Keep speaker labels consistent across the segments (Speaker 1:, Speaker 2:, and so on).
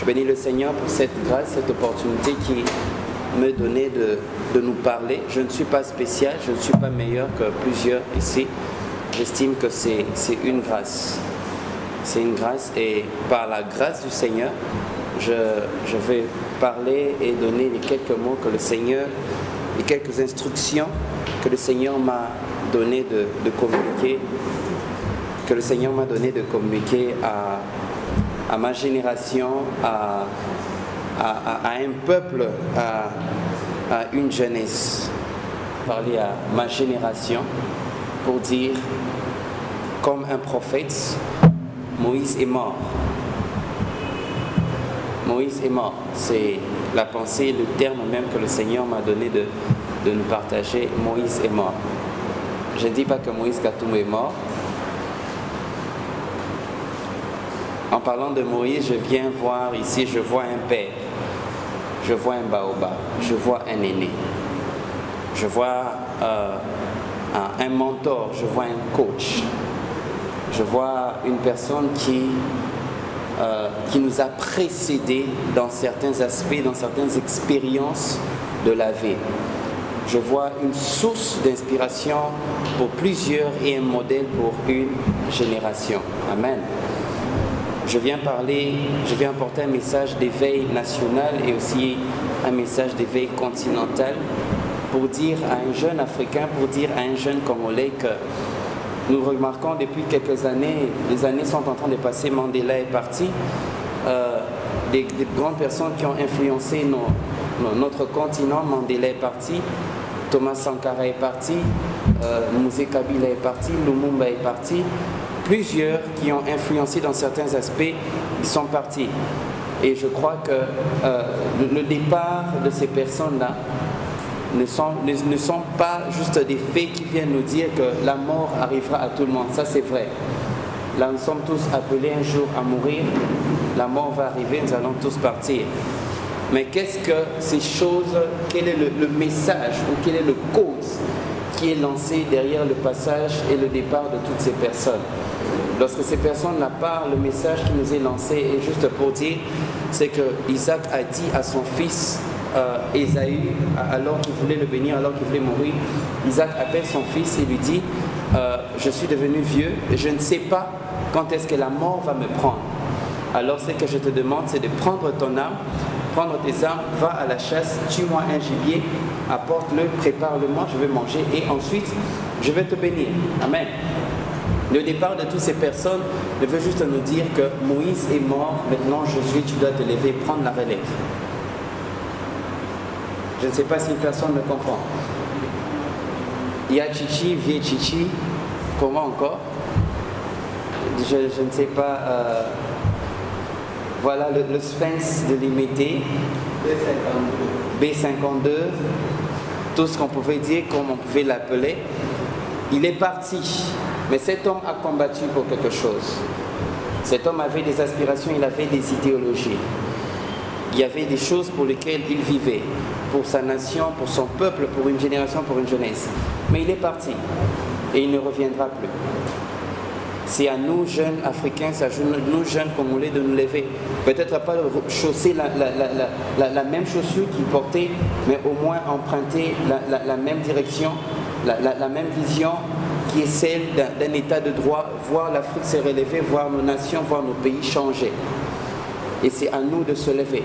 Speaker 1: Je bénis le Seigneur pour cette grâce, cette opportunité qui me donnait de nous parler. Je ne suis pas spécial, je ne suis pas meilleur que plusieurs ici. J'estime que c'est une grâce. C'est une grâce et par la grâce du Seigneur, je vais parler et donner les quelques mots que le Seigneur, les quelques instructions que le Seigneur m'a donné de communiquer, que le Seigneur m'a donné de communiquer à ma génération, à un peuple, à une jeunesse. Parler à ma génération pour dire, comme un prophète, Moïse est mort. Moïse est mort. C'est la pensée, le terme même que le Seigneur m'a donné de nous partager. Moïse est mort. Je ne dis pas que Moïse Katoum est mort. En parlant de Moïse, je viens voir ici, je vois un père, je vois un baobab, je vois un aîné, je vois un mentor, je vois un coach, je vois une personne qui nous a précédés dans certains aspects, dans certaines expériences de la vie. Je vois une source d'inspiration pour plusieurs et un modèle pour une génération. Amen. Je viens apporter un message d'éveil national et aussi un message d'éveil continental pour dire à un jeune Africain, pour dire à un jeune Congolais que nous remarquons depuis quelques années, les années sont en train de passer, Mandela est parti, des grandes personnes qui ont influencé notre continent, Mandela est parti, Thomas Sankara est parti, Mzee Kabila est parti, Lumumba est parti. Plusieurs qui ont influencé dans certains aspects, ils sont partis. Et je crois que le départ de ces personnes-là ne sont pas juste des faits qui viennent nous dire que la mort arrivera à tout le monde. Ça, c'est vrai. Là, nous sommes tous appelés un jour à mourir. La mort va arriver, nous allons tous partir. Mais qu'est-ce que ces choses, quel est le message ou quelle est le cause qui est lancé derrière le passage et le départ de toutes ces personnes? Lorsque ces personnes-là parlent, le message qui nous est lancé est juste pour dire, c'est que Isaac a dit à son fils Ésaü, alors qu'il voulait le bénir, alors qu'il voulait mourir, Isaac appelle son fils et lui dit, je suis devenu vieux, je ne sais pas quand est-ce que la mort va me prendre. Alors ce que je te demande, c'est de prendre ton arme, prendre tes armes, va à la chasse, tue-moi un gibier, apporte-le, prépare-le-moi, je vais manger et ensuite je vais te bénir. Amen. Le départ de toutes ces personnes veut juste nous dire que Moïse est mort, maintenant Josué, tu dois te lever, prendre la relève. Je ne sais pas si une personne me comprend. Il y a Chichi, vieux Chichi, comment encore? Je ne sais pas. Voilà le Sphinx de l'Imité, B52, tout ce qu'on pouvait dire, comme on pouvait l'appeler. Il est parti. Mais cet homme a combattu pour quelque chose. Cet homme avait des aspirations, il avait des idéologies. Il y avait des choses pour lesquelles il vivait, pour sa nation, pour son peuple, pour une génération, pour une jeunesse. Mais il est parti et il ne reviendra plus. C'est à nous, jeunes Africains, c'est à nous, jeunes Congolais, de nous lever. Peut-être pas chausser la même chaussure qu'il portait, mais au moins emprunter la même direction, la même vision, qui est celle d'un état de droit, voir l'Afrique se relever, voir nos nations, voir nos pays changer. Et c'est à nous de se lever.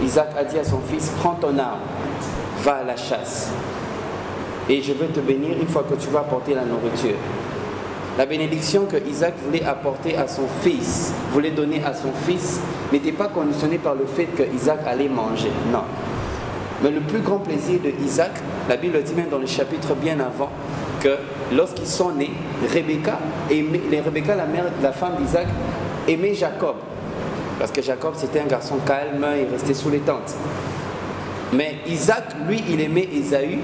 Speaker 1: Isaac a dit à son fils, prends ton arme, va à la chasse. Et je veux te bénir une fois que tu vas apporter la nourriture. La bénédiction que Isaac voulait apporter à son fils, voulait donner à son fils, n'était pas conditionnée par le fait que Isaac allait manger. Non. Mais le plus grand plaisir de Isaac, la Bible dit même dans le chapitre bien avant, que lorsqu'ils sont nés, Rebecca, la femme d'Isaac, aimait Jacob. Parce que Jacob, c'était un garçon calme, il restait sous les tentes. Mais Isaac, lui, il aimait Ésaü,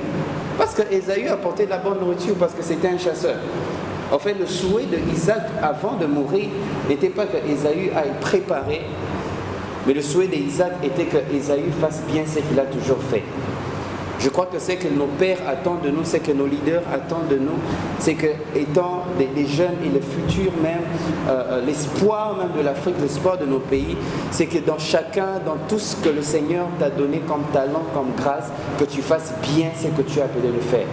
Speaker 1: parce que Ésaü apportait de la bonne nourriture, parce que c'était un chasseur. En fait, le souhait de Isaac, avant de mourir, n'était pas que Ésaü aille préparer, mais le souhait d'Isaac était que Ésaü fasse bien ce qu'il a toujours fait. Je crois que c'est que nos pères attendent de nous, c'est que nos leaders attendent de nous, c'est que étant des jeunes et le futur même, l'espoir même de l'Afrique, l'espoir de nos pays, c'est que dans chacun, dans tout ce que le Seigneur t'a donné comme talent, comme grâce, que tu fasses bien ce que tu as appelé le faire.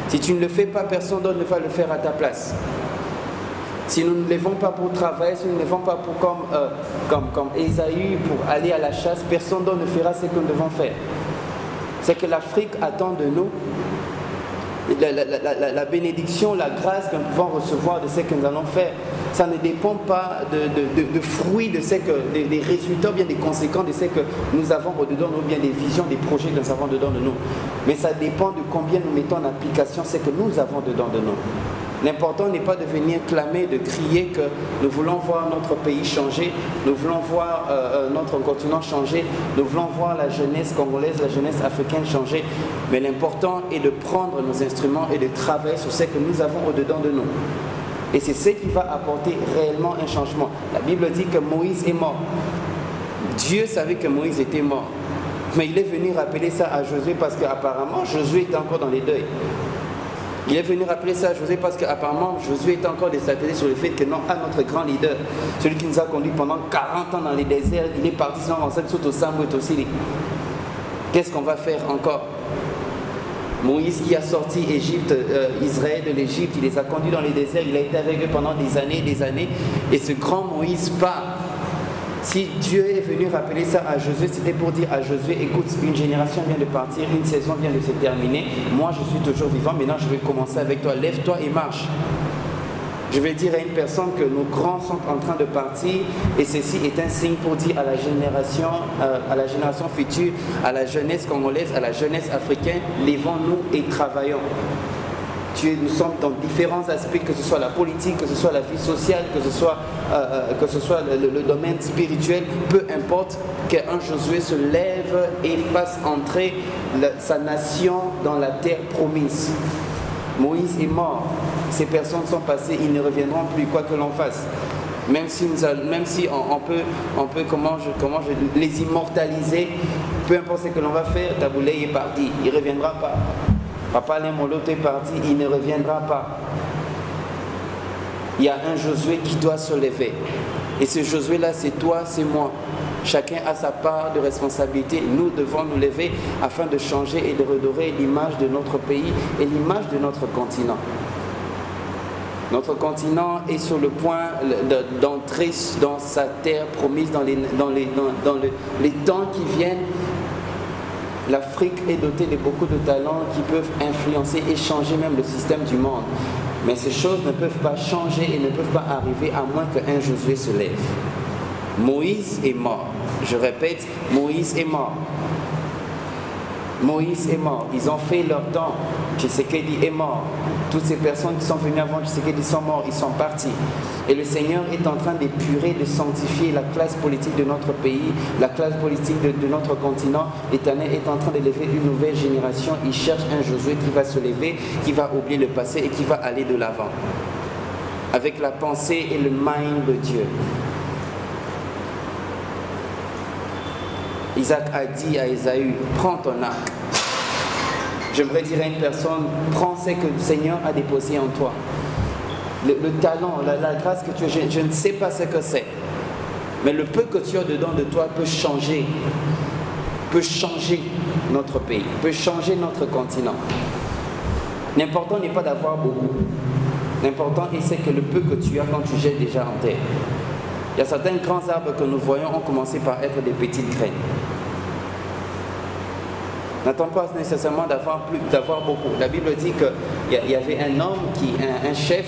Speaker 1: Si tu ne le fais pas, personne d'autre ne va le faire à ta place. Si nous ne levons pas pour travailler, si nous ne levons pas pour comme Ésaü pour aller à la chasse, personne d'autre ne fera ce que nous devons faire. C'est que l'Afrique attend de nous la bénédiction, la grâce que nous pouvons recevoir de ce que nous allons faire. Ça ne dépend pas de fruits, de ce que, des résultats, bien des conséquences de ce que nous avons au-dedans de nous, bien des visions, des projets que nous avons dedans de nous. Mais ça dépend de combien nous mettons en application ce que nous avons dedans de nous. L'important n'est pas de venir clamer, de crier que nous voulons voir notre pays changer, nous voulons voir notre continent changer, nous voulons voir la jeunesse congolaise, la jeunesse africaine changer. Mais l'important est de prendre nos instruments et de travailler sur ce que nous avons au-dedans de nous. Et c'est ce qui va apporter réellement un changement. La Bible dit que Moïse est mort. Dieu savait que Moïse était mort. Mais il est venu rappeler ça à Josué parce qu'apparemment Josué était encore dans les deuils. Il est venu rappeler ça à Josué parce qu'apparemment Josué est encore déstabilisé sur le fait que non, à notre grand leader, celui qui nous a conduit pendant 40 ans dans les déserts, il est parti sinon en scène surtout Samuel aussi. Qu'est-ce qu'on va faire encore? Moïse qui a sorti Israël de l'Égypte, il les a conduits dans les déserts, il a été avec eux pendant des années, et ce grand Moïse part. Si Dieu est venu rappeler ça à Josué, c'était pour dire à Josué, écoute, une génération vient de partir, une saison vient de se terminer, moi je suis toujours vivant, maintenant je vais commencer avec toi, lève-toi et marche. Je vais dire à une personne que nos grands sont en train de partir et ceci est un signe pour dire à la génération future, à la jeunesse congolaise, à la jeunesse africaine, levons-nous et travaillons. Nous sommes dans différents aspects, que ce soit la politique, que ce soit la vie sociale, que ce soit le domaine spirituel, peu importe, qu'un Josué se lève et fasse entrer sa nation dans la terre promise. Moïse est mort, ces personnes sont passées, ils ne reviendront plus, quoi que l'on fasse. Même si on peut les immortaliser, peu importe ce que l'on va faire, Taboulé est parti, il ne reviendra pas. Papa Lemoloto est parti, il ne reviendra pas. Il y a un Josué qui doit se lever. Et ce Josué-là, c'est toi, c'est moi. Chacun a sa part de responsabilité. Nous devons nous lever afin de changer et de redorer l'image de notre pays et l'image de notre continent. Notre continent est sur le point d'entrer dans sa terre promise, dans les temps qui viennent. L'Afrique est dotée de beaucoup de talents qui peuvent influencer et changer même le système du monde. Mais ces choses ne peuvent pas changer et ne peuvent pas arriver à moins qu'un Josué se lève. Moïse est mort. Je répète, Moïse est mort. Moïse est mort. Ils ont fait leur temps. Tshisekedi est mort. Toutes ces personnes qui sont venues avant Tshisekedi sont morts. Ils sont partis. Et le Seigneur est en train d'épurer, de sanctifier la classe politique de notre pays, la classe politique de notre continent. L'Éternel est en train d'élever une nouvelle génération. Il cherche un Josué qui va se lever, qui va oublier le passé et qui va aller de l'avant. Avec la pensée et le mind de Dieu. Isaac a dit à Ésaü, prends ton arc. J'aimerais dire à une personne, prends ce que le Seigneur a déposé en toi. Le talent, la grâce que tu as, je ne sais pas ce que c'est. Mais le peu que tu as dedans de toi peut changer notre pays, peut changer notre continent. L'important n'est pas d'avoir beaucoup. L'important c'est que le peu que tu as quand tu jettes déjà en terre. Il y a certains grands arbres que nous voyons ont commencé par être des petites graines. N'attends pas nécessairement d'avoir beaucoup. La Bible dit qu'il y avait un homme, un chef,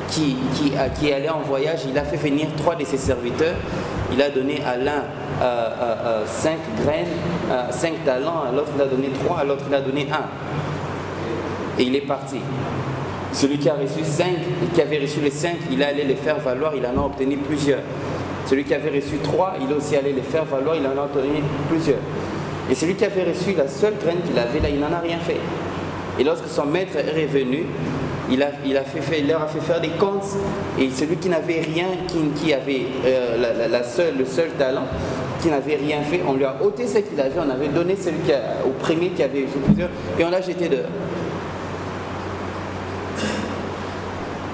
Speaker 1: qui allait en voyage. Il a fait venir 3 de ses serviteurs. Il a donné à l'un 5 graines, 5 talents, à l'autre il a donné 3, à l'autre il a donné 1. Et il est parti. Celui qui a reçu 5, qui avait reçu les 5, il allait les faire valoir, il en a obtenu plusieurs. Celui qui avait reçu 3, il a aussi allé les faire valoir, il en a obtenu plusieurs. Et celui qui avait reçu la seule graine qu'il avait là, il n'en a rien fait. Et lorsque son maître est revenu, il leur a fait faire des comptes. Et celui qui n'avait rien, qui avait le seul talent, qui n'avait rien fait, on lui a ôté ce qu'il avait, on avait donné celui au premier qui avait fait plusieurs, et on l'a jeté dehors.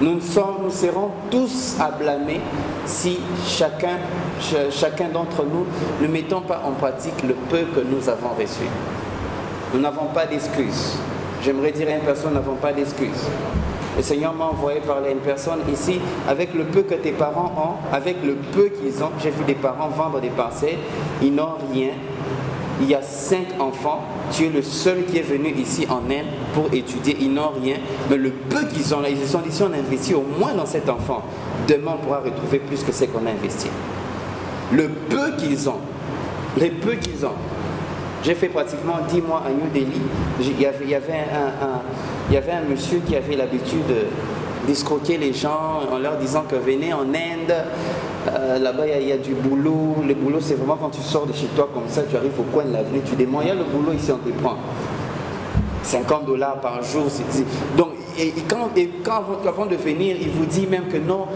Speaker 1: Nous serons tous à blâmer si chacun d'entre nous ne mettons pas en pratique le peu que nous avons reçu. Nous n'avons pas d'excuses. J'aimerais dire à une personne, nous n'avons pas d'excuses. Le Seigneur m'a envoyé parler à une personne ici, avec le peu que tes parents ont, avec le peu qu'ils ont. J'ai vu des parents vendre des parcelles, ils n'ont rien. Il y a 5 enfants, tu es le seul qui est venu ici en Inde pour étudier, ils n'ont rien, mais le peu qu'ils ont là, ils se sont dit, si on investit au moins dans cet enfant, demain on pourra retrouver plus que ce qu'on a investi. Le peu qu'ils ont, les peu qu'ils ont. J'ai fait pratiquement 10 mois à New Delhi, il y avait un monsieur qui avait l'habitude d'escroquer les gens en leur disant que venez en Inde, là-bas il y a du boulot. Le boulot c'est vraiment quand tu sors de chez toi comme ça, tu arrives au coin de l'avenue, tu demandes, il y a le boulot ici, on te prend $50 par jour. Donc, avant de venir, il vous dit même que non,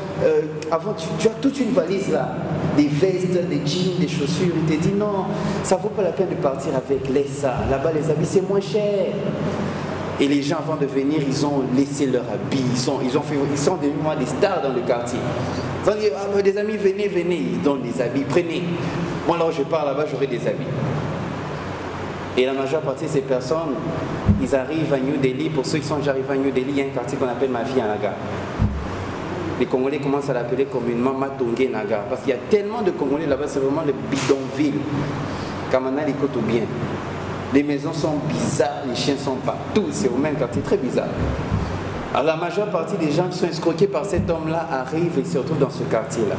Speaker 1: avant tu as toute une valise là, des vestes, des jeans, des chaussures, il te dit non, ça vaut pas la peine de partir avec ça, là-bas les habits c'est moins cher. Et les gens, avant de venir, ils ont laissé leur habit. Ils sont devenus moi des stars dans le quartier. Ils ont dit, ah, des amis, venez, ils donnent des habits, prenez. Moi, là où je pars là-bas, j'aurai des habits. Et la majeure partie de ces personnes, ils arrivent à New Delhi. Pour ceux qui sont déjà arrivés à New Delhi, il y a un quartier qu'on appelle Mafia Nagar. Les Congolais commencent à l'appeler communément Matongé Nagar. Parce qu'il y a tellement de Congolais là-bas, c'est vraiment le bidonville. Kamana, les côtes bien. Les maisons sont bizarres, les chiens sont partout, c'est au même quartier, très bizarre. Alors la majeure partie des gens qui sont escroqués par cet homme-là arrivent et se retrouvent dans ce quartier-là.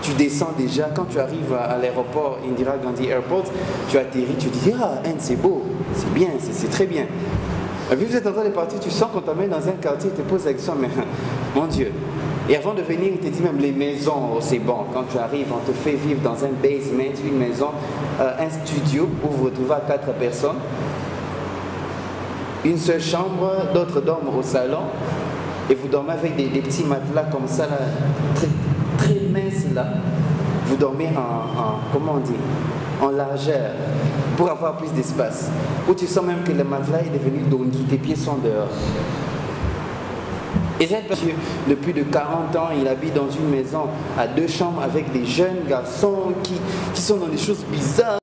Speaker 1: Tu descends déjà, quand tu arrives à l'aéroport Indira Gandhi Airport, tu atterris, tu dis, ah, Inde c'est beau, c'est bien, c'est très bien. Et puis vous êtes en train de partir, tu sens qu'on t'amène dans un quartier, tu te poses la question, mais mon Dieu. Et avant de venir, il te dit même les maisons, oh, c'est bon. Quand tu arrives, on te fait vivre dans un basement, une maison, un studio où vous vous retrouvez à 4 personnes. Une seule chambre, d'autres dorment au salon. Et vous dormez avec des petits matelas comme ça, là, très minces là. Vous dormez comment on dit, en largeur, pour avoir plus d'espace. Où tu sens même que le matelas est devenu dongi, tes pieds sont dehors. Et cette personne, de plus de 40 ans, il habite dans une maison à 2 chambres avec des jeunes garçons qui sont dans des choses bizarres.